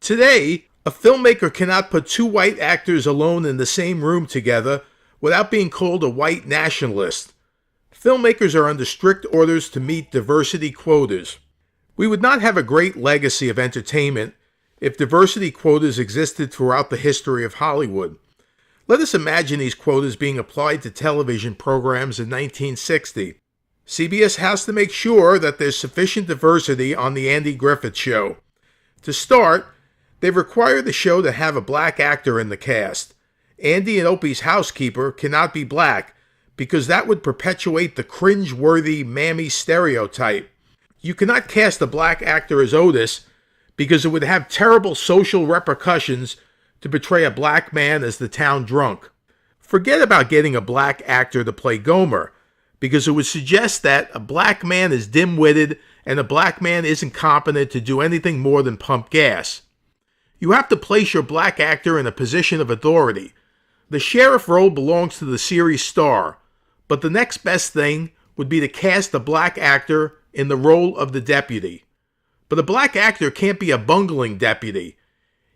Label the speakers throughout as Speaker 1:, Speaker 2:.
Speaker 1: Today, a filmmaker cannot put two white actors alone in the same room together without being called a white nationalist. Filmmakers are under strict orders to meet diversity quotas. We would not have a great legacy of entertainment if diversity quotas existed throughout the history of Hollywood. Let us imagine these quotas being applied to television programs in 1960. CBS has to make sure that there's sufficient diversity on The Andy Griffith Show. To start, they require the show to have a black actor in the cast. Andy and Opie's housekeeper cannot be black because that would perpetuate the cringe-worthy mammy stereotype. You cannot cast a black actor as Otis because it would have terrible social repercussions to portray a black man as the town drunk. Forget about getting a black actor to play Gomer, because it would suggest that a black man is dim-witted and a black man isn't competent to do anything more than pump gas. You have to place your black actor in a position of authority. The sheriff role belongs to the series star, but the next best thing would be to cast a black actor in the role of the deputy. But a black actor can't be a bungling deputy.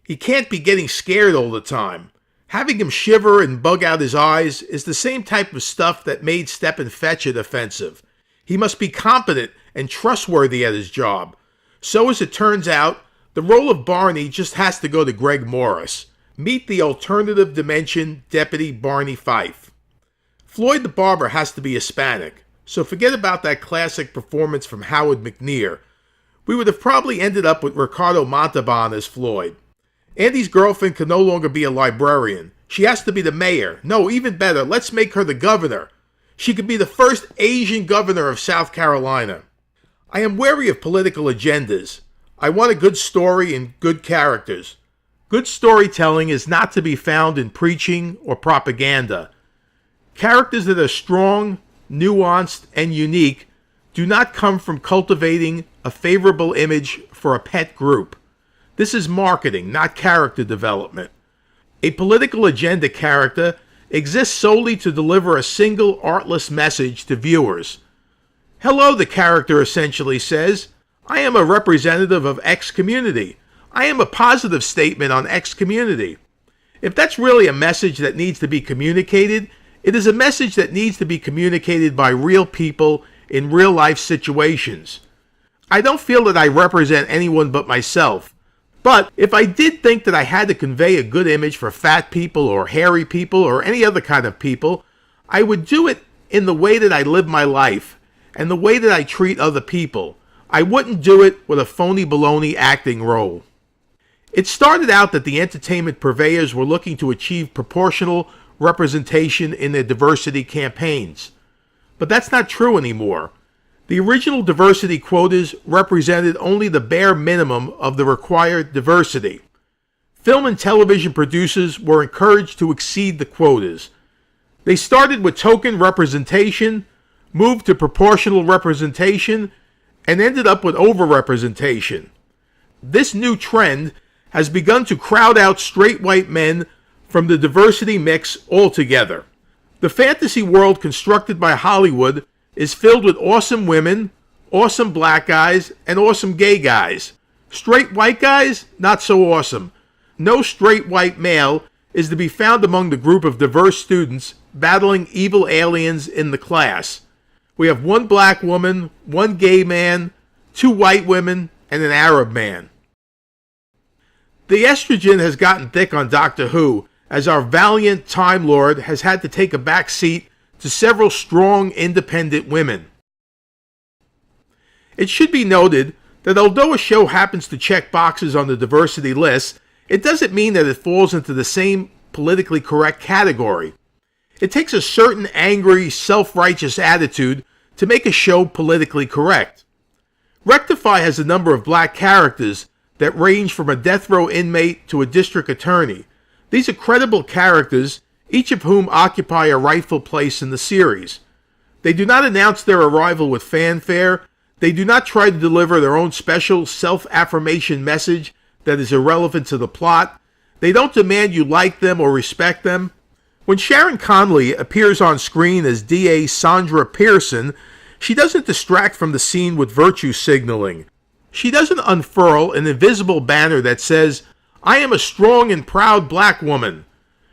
Speaker 1: He can't be getting scared all the time. Having him shiver and bug out his eyes is the same type of stuff that made Stepin Fetchit offensive. He must be competent and trustworthy at his job. So as it turns out, the role of Barney just has to go to Greg Morris. Meet the alternative dimension Deputy Barney Fife. Floyd the Barber has to be Hispanic, so forget about that classic performance from Howard McNear. We would have probably ended up with Ricardo Montalban as Floyd. Andy's girlfriend can no longer be a librarian. She has to be the mayor. No, even better, let's make her the governor. She could be the first Asian governor of South Carolina. I am wary of political agendas. I want a good story and good characters. Good storytelling is not to be found in preaching or propaganda. Characters that are strong, nuanced, and unique do not come from cultivating a favorable image for a pet group. This is marketing, not character development. A political agenda character exists solely to deliver a single artless message to viewers. Hello, the character essentially says. I am a representative of X community. I am a positive statement on X community. If that's really a message that needs to be communicated, it is a message that needs to be communicated by real people in real life situations. I don't feel that I represent anyone but myself. But if I did think that I had to convey a good image for fat people or hairy people or any other kind of people, I would do it in the way that I live my life and the way that I treat other people. I wouldn't do it with a phony baloney acting role. It started out that the entertainment purveyors were looking to achieve proportional representation in their diversity campaigns. But that's not true anymore. The original diversity quotas represented only the bare minimum of the required diversity. Film and television producers were encouraged to exceed the quotas. They started with token representation, moved to proportional representation, and ended up with overrepresentation. This new trend has begun to crowd out straight white men from the diversity mix altogether. The fantasy world constructed by Hollywood is filled with awesome women, awesome black guys, and awesome gay guys. Straight white guys, not so awesome. No straight white male is to be found among the group of diverse students battling evil aliens in the class. We have one black woman, one gay man, two white women, and an Arab man. The estrogen has gotten thick on Doctor Who, as our valiant Time Lord has had to take a back seat to several strong, independent women. It should be noted that although a show happens to check boxes on the diversity list, it doesn't mean that it falls into the same politically correct category. It takes a certain angry, self-righteous attitude to make a show politically correct. Rectify has a number of black characters that range from a death row inmate to a district attorney. These are credible characters, each of whom occupy a rightful place in the series. They do not announce their arrival with fanfare. They do not try to deliver their own special self-affirmation message that is irrelevant to the plot. They don't demand you like them or respect them. When Sharon Conley appears on screen as D.A. Sandra Pearson, she doesn't distract from the scene with virtue signaling. She doesn't unfurl an invisible banner that says, I am a strong and proud black woman.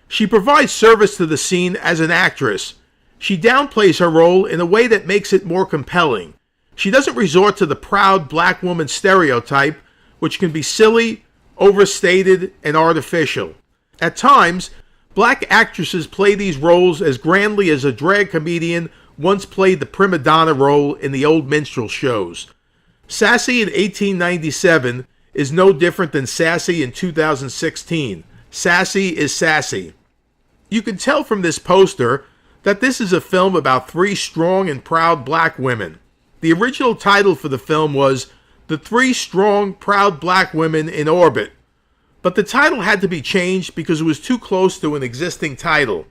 Speaker 1: She provides service to the scene as an actress. She downplays her role in a way that makes it more compelling. She doesn't resort to the proud black woman stereotype, which can be silly, overstated, and artificial. At times, black actresses play these roles as grandly as a drag comedian once played the prima donna role in the old minstrel shows. Sassy in 1897 is no different than Sassy in 2016. Sassy is sassy. You can tell from this poster that this is a film about three strong and proud black women. The original title for the film was The Three Strong, Proud Black Women in Orbit, but the title had to be changed because it was too close to an existing title.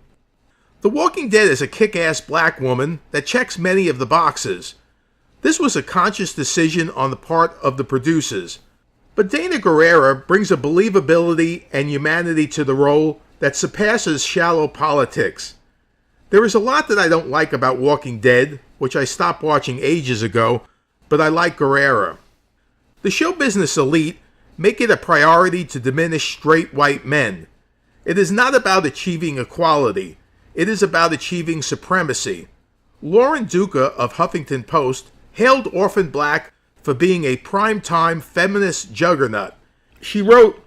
Speaker 1: The Walking Dead is a kick-ass black woman that checks many of the boxes. This was a conscious decision on the part of the producers. But Dana Guerrera brings a believability and humanity to the role that surpasses shallow politics. There is a lot that I don't like about Walking Dead, which I stopped watching ages ago, but I like Guerrera. The show business elite make it a priority to diminish straight white men. It is not about achieving equality. It is about achieving supremacy. Lauren Duca of Huffington Post hailed Orphan Black for being a primetime feminist juggernaut. She wrote,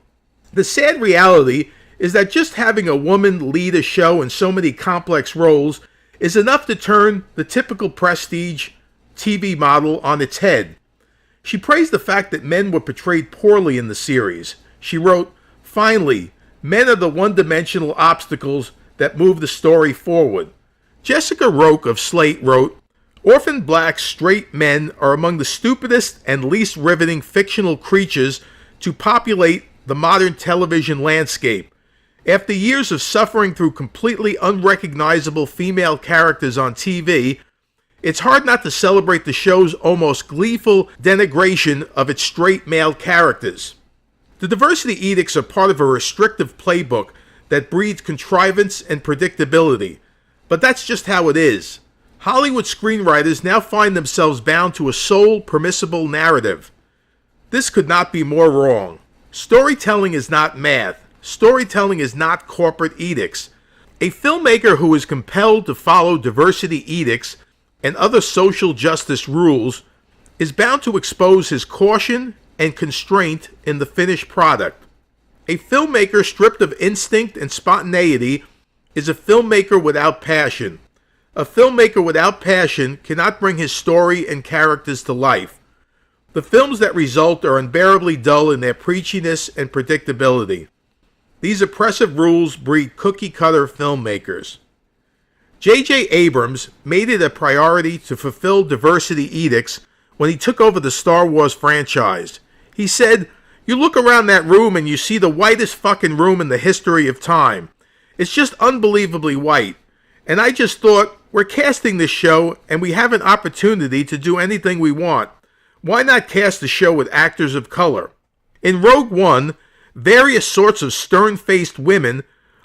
Speaker 1: "The sad reality is that just having a woman lead a show in so many complex roles is enough to turn the typical prestige TV model on its head." She praised the fact that men were portrayed poorly in the series. She wrote, "Finally, men are the one-dimensional obstacles that move the story forward." Jessica Roque of Slate wrote, "Orphan Black straight men are among the stupidest and least riveting fictional creatures to populate the modern television landscape. After years of suffering through completely unrecognizable female characters on TV, it's hard not to celebrate the show's almost gleeful denigration of its straight male characters." The diversity edicts are part of a restrictive playbook that breeds contrivance and predictability. But that's just how it is. Hollywood screenwriters now find themselves bound to a sole permissible narrative. This could not be more wrong. Storytelling is not math. Storytelling is not corporate edicts. A filmmaker who is compelled to follow diversity edicts and other social justice rules is bound to expose his caution and constraint in the finished product. A filmmaker stripped of instinct and spontaneity is a filmmaker without passion. A filmmaker without passion cannot bring his story and characters to life. The films that result are unbearably dull in their preachiness and predictability. These oppressive rules breed cookie-cutter filmmakers. J.J. Abrams made it a priority to fulfill diversity edicts when he took over the Star Wars franchise. He said, "You look around that room and you see the whitest fucking room in the history of time. It's just unbelievably white. And I just thought, we're casting this show and we have an opportunity to do anything we want. Why not cast the show with actors of color?" In Rogue One, various sorts of stern-faced women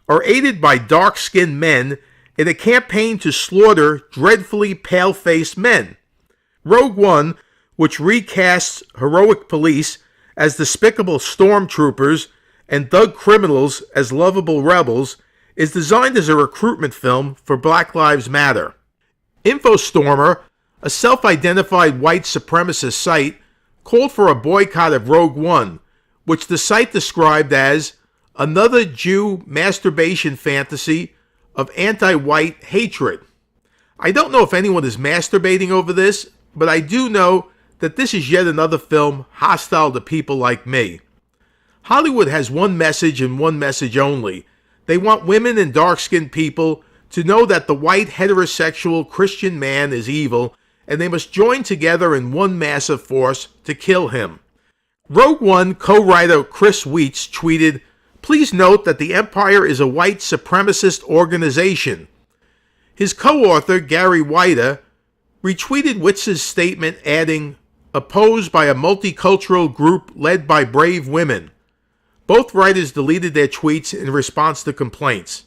Speaker 1: are aided by dark-skinned men in a campaign to slaughter dreadfully pale-faced men. Rogue One, which recasts heroic police as despicable stormtroopers and thug criminals as lovable rebels, is designed as a recruitment film for Black Lives Matter. InfoStormer, a self-identified white supremacist site, called for a boycott of Rogue One, which the site described as another Jew masturbation fantasy of anti-white hatred. I don't know if anyone is masturbating over this, but I do know that this is yet another film hostile to people like me. Hollywood has one message and one message only. They want women and dark-skinned people to know that the white heterosexual Christian man is evil, and they must join together in one massive force to kill him. Rogue One co-writer Chris Weitz tweeted, "Please note that the Empire is a white supremacist organization." His co-author Gary Whita retweeted Witz's statement, adding, "Opposed by a multicultural group led by brave women." Both writers deleted their tweets in response to complaints.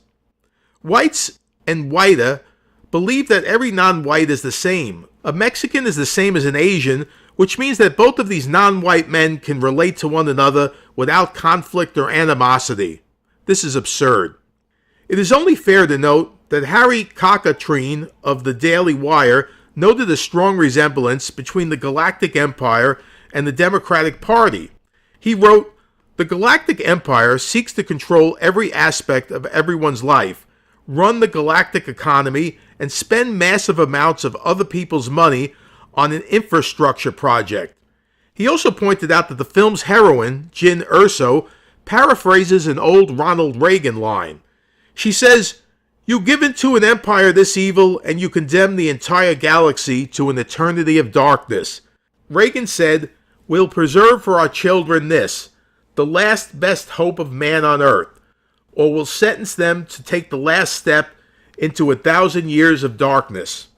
Speaker 1: Whites and Whita believe that every non-white is the same. A Mexican is the same as an Asian, which means that both of these non-white men can relate to one another without conflict or animosity. This is absurd. It is only fair to note that Harry Cockatrine of the Daily Wire noted a strong resemblance between the Galactic Empire and the Democratic Party. He wrote, "The Galactic Empire seeks to control every aspect of everyone's life, run the galactic economy, and spend massive amounts of other people's money on an infrastructure project." He also pointed out that the film's heroine, Jyn Erso, paraphrases an old Ronald Reagan line. She says, "You give into an empire this evil, and you condemn the entire galaxy to an eternity of darkness." Reagan said, "We'll preserve for our children this, the last best hope of man on earth, or we'll sentence them to take the last step into 1,000 years of darkness."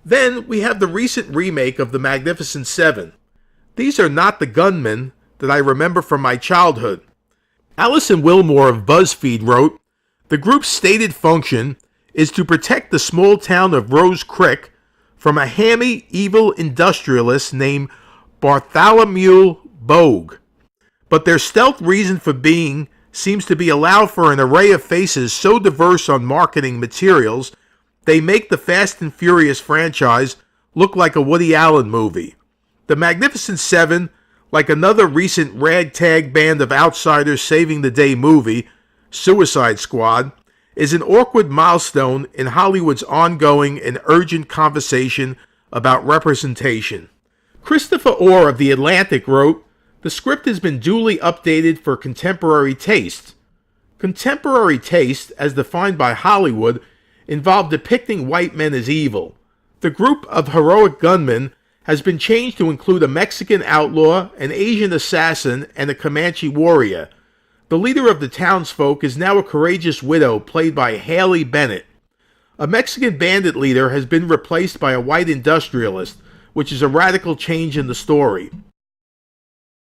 Speaker 1: Then we have the recent remake of The Magnificent Seven. These are not the gunmen that I remember from my childhood. Alison Wilmore of BuzzFeed wrote, "The group's stated function is to protect the small town of Rose Creek from a hammy, evil industrialist named Bartholomew Bogue. But their stealth reason for being seems to be allow for an array of faces so diverse on marketing materials, they make the Fast and Furious franchise look like a Woody Allen movie. The Magnificent Seven, like another recent ragtag band of outsiders saving the day movie, Suicide Squad, is an awkward milestone in Hollywood's ongoing and urgent conversation about representation." Christopher Orr of The Atlantic wrote, "The script has been duly updated for contemporary taste." Contemporary taste, as defined by Hollywood, involved depicting white men as evil. The group of heroic gunmen has been changed to include a Mexican outlaw, an Asian assassin, and a Comanche warrior. The leader of the townsfolk is now a courageous widow played by Haley Bennett. A Mexican bandit leader has been replaced by a white industrialist, which is a radical change in the story.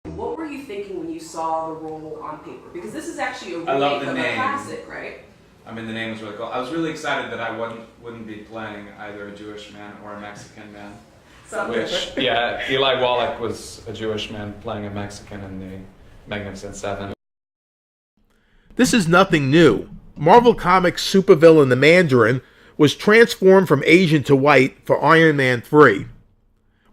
Speaker 2: What were you thinking when you saw the role on paper? Because this is actually a
Speaker 3: I love
Speaker 2: remake
Speaker 3: the
Speaker 2: of a
Speaker 3: name.
Speaker 2: classic, right?
Speaker 3: I mean, the name was really cool. I was really excited that I wouldn't be playing either a Jewish man or a Mexican man. Which, yeah, Eli Wallach was a Jewish man playing a Mexican in the Magnificent Seven.
Speaker 1: This is nothing new. Marvel Comics supervillain the Mandarin was transformed from Asian to white for Iron Man 3.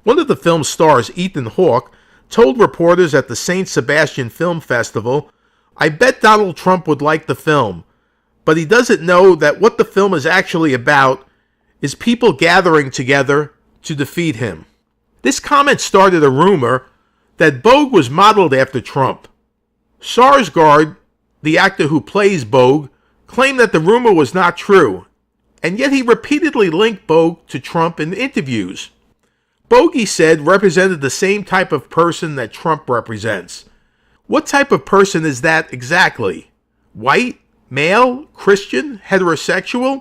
Speaker 1: One of the film's stars, Ethan Hawke, told reporters at the St. Sebastian Film Festival, "I bet Donald Trump would like the film, but he doesn't know that what the film is actually about is people gathering together to defeat him." This comment started a rumor that Bogue was modeled after Trump. Sarsgaard, the actor who plays Bogue, claimed that the rumor was not true, and yet he repeatedly linked Bogue to Trump in interviews. Bogue, he said, represented the same type of person that Trump represents. What type of person is that exactly? White? Male? Christian? Heterosexual?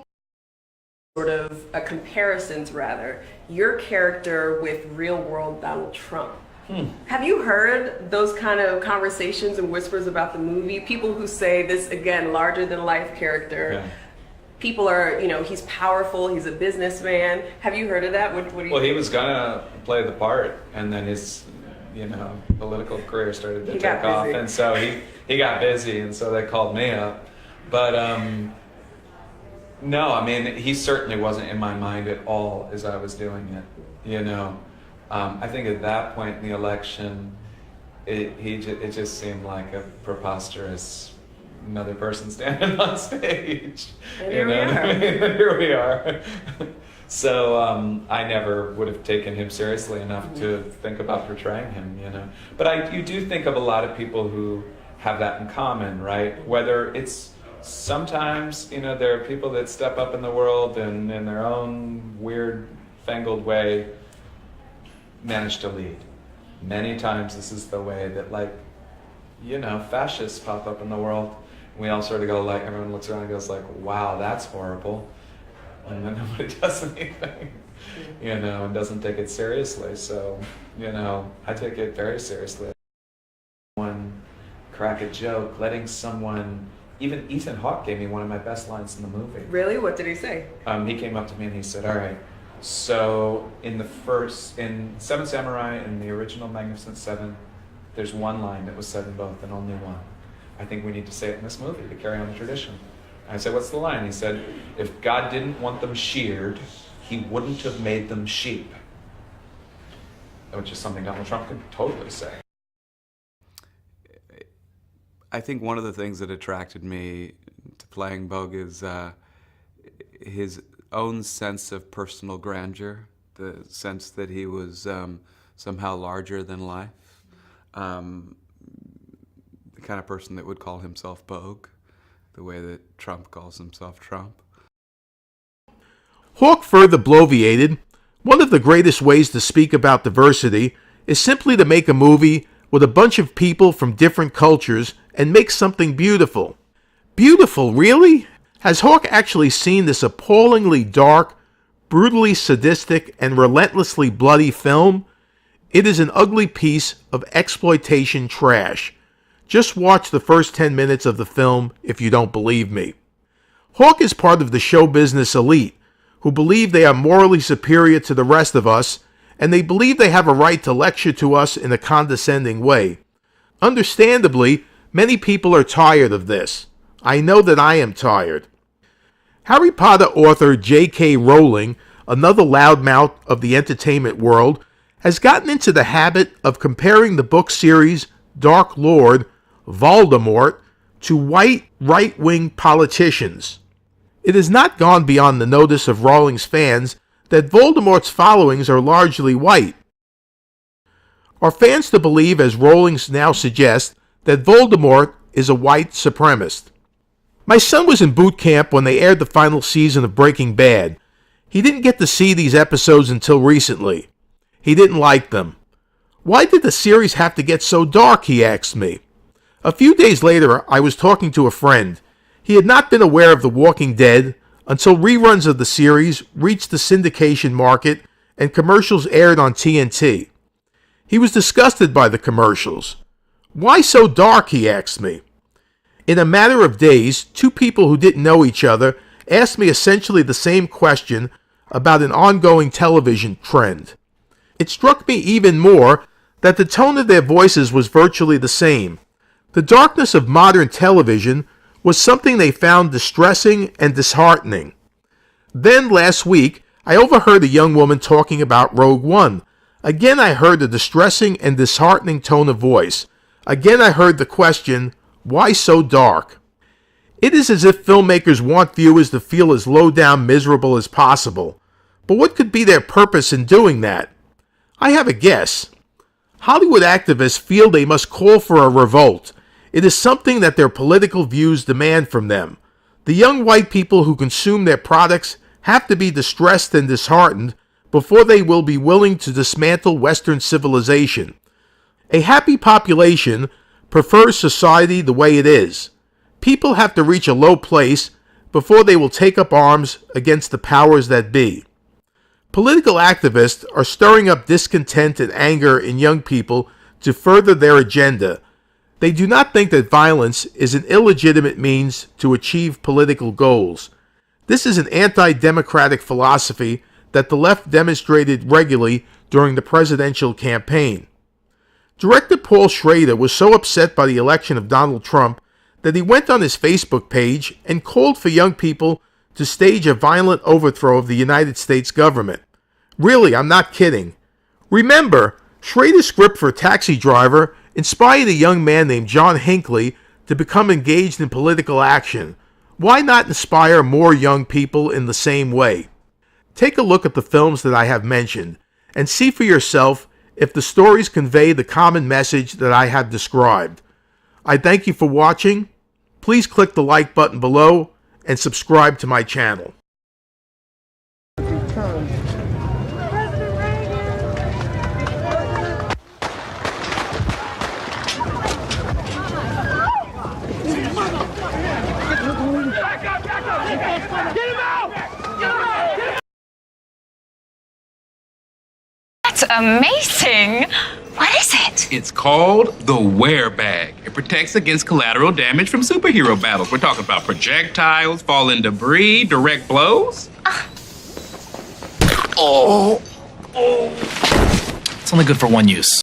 Speaker 2: Sort of a comparisons, rather, your character with real-world Donald Trump. Have you heard those kind of conversations and whispers about the movie? People who say this, again, larger-than-life character.
Speaker 3: Yeah.
Speaker 2: People are, he's powerful, he's a businessman. Have you heard of that? What do you
Speaker 3: Well, he
Speaker 2: think?
Speaker 3: was gonna play the part, and then his, political career started to
Speaker 2: He
Speaker 3: take
Speaker 2: got
Speaker 3: off,
Speaker 2: busy.
Speaker 3: and so he got busy, and so they called me up. But no, I mean, he certainly wasn't in my mind at all as I was doing it. I think at that point in the election, it just seemed like a preposterous another person standing on stage.
Speaker 2: And here we are.
Speaker 3: I mean? Here we are. So I never would have taken him seriously enough to think about portraying him, But you do think of a lot of people who have that in common, right? Whether it's sometimes, there are people that step up in the world and in their own weird, fangled way manage to lead. Many times this is the way that, fascists pop up in the world. We all sort of go everyone looks around and goes wow, that's horrible. And then nobody does anything, and doesn't take it seriously. So, I take it very seriously. Someone crack a joke, letting someone, even Ethan Hawke gave me one of my best lines in the movie.
Speaker 2: Really? What did he say?
Speaker 3: He came up to me and he said, "All right, so in Seven Samurai, in the original Magnificent Seven, There's one line that was said in both and only one. I think we need to say it in this movie to carry on the tradition. I said, what's the line? He said, if God didn't want them sheared, he wouldn't have made them sheep. Which is something Donald Trump could totally say.
Speaker 4: I think one of the things that attracted me to playing Bogue is his own sense of personal grandeur, the sense that he was somehow larger than life, the kind of person that would call himself Bogue, the way that Trump calls himself Trump.
Speaker 1: Hawke further bloviated, one of the greatest ways to speak about diversity is simply to make a movie with a bunch of people from different cultures and make something beautiful. Beautiful, really? Has Hawke actually seen this appallingly dark, brutally sadistic, and relentlessly bloody film? It is an ugly piece of exploitation trash. Just watch the first 10 minutes of the film if you don't believe me. Hawke is part of the show business elite, who believe they are morally superior to the rest of us, and they believe they have a right to lecture to us in a condescending way. Understandably, many people are tired of this. I know that I am tired. Harry Potter author J.K. Rowling, another loudmouth of the entertainment world, has gotten into the habit of comparing the book series Dark Lord, Voldemort, to white right-wing politicians. It has not gone beyond the notice of Rowling's fans that Voldemort's followings are largely white. Are fans to believe, as Rowling now suggests, that Voldemort is a white supremacist? My son was in boot camp when they aired the final season of Breaking Bad. He didn't get to see these episodes until recently. He didn't like them. Why did the series have to get so dark, he asked me. A few days later, I was talking to a friend. He had not been aware of The Walking Dead until reruns of the series reached the syndication market and commercials aired on TNT. He was disgusted by the commercials. Why so dark, he asked me. In a matter of days, two people who didn't know each other asked me essentially the same question about an ongoing television trend. It struck me even more that the tone of their voices was virtually the same. The darkness of modern television was something they found distressing and disheartening. Then, last week, I overheard a young woman talking about Rogue One. Again, I heard the distressing and disheartening tone of voice. Again, I heard the question, why so dark? It is as if filmmakers want viewers to feel as low-down miserable as possible. But what could be their purpose in doing that? I have a guess. Hollywood activists feel they must call for a revolt. It is something that their political views demand from them. The young white people who consume their products have to be distressed and disheartened before they will be willing to dismantle Western civilization. A happy population prefers society the way it is. People have to reach a low place before they will take up arms against the powers that be. Political activists are stirring up discontent and anger in young people to further their agenda. They do not think that violence is an illegitimate means to achieve political goals. This is an anti-democratic philosophy that the left demonstrated regularly during the presidential campaign. Director Paul Schrader was so upset by the election of Donald Trump that he went on his Facebook page and called for young people to stage a violent overthrow of the United States government. Really, I'm not kidding. Remember, Schrader's script for Taxi Driver inspired a young man named John Hinckley to become engaged in political action. Why not inspire more young people in the same way? Take a look at the films that I have mentioned and see for yourself if the stories convey the common message that I have described. I thank you for watching. Please click the like button below and subscribe to my channel.
Speaker 5: That's amazing. What is it?
Speaker 6: It's called the Wear Bag. It protects against collateral damage from superhero battles. We're talking about projectiles, falling debris, direct blows.
Speaker 7: It's only good for one use.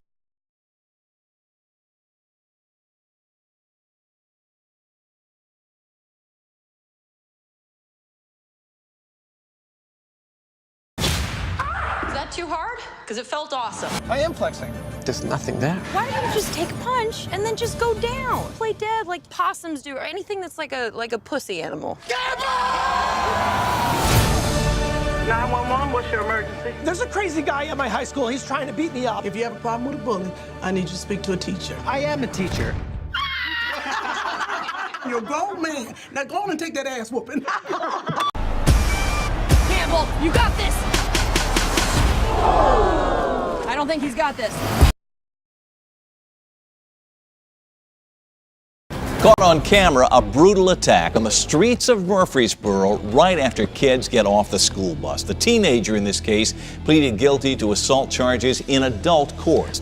Speaker 7: too hard? Because it felt awesome.
Speaker 8: I am flexing.
Speaker 9: There's nothing there.
Speaker 7: Why don't you just take a punch and then just go down? Play dead like possums do, or anything that's like a pussy animal.
Speaker 8: 911, what's your emergency? There's a crazy guy at my high school. He's trying to beat me up.
Speaker 10: If you have a problem with a bully, I need you to speak to a teacher.
Speaker 8: I am a teacher.
Speaker 10: You're a grown man. Now go on and take that ass whooping.
Speaker 7: Campbell, you got this! I don't think he's got this.
Speaker 11: Caught on camera, a brutal attack on the streets of Murfreesboro right after kids get off the school bus. The teenager in this case pleaded guilty to assault charges in adult court.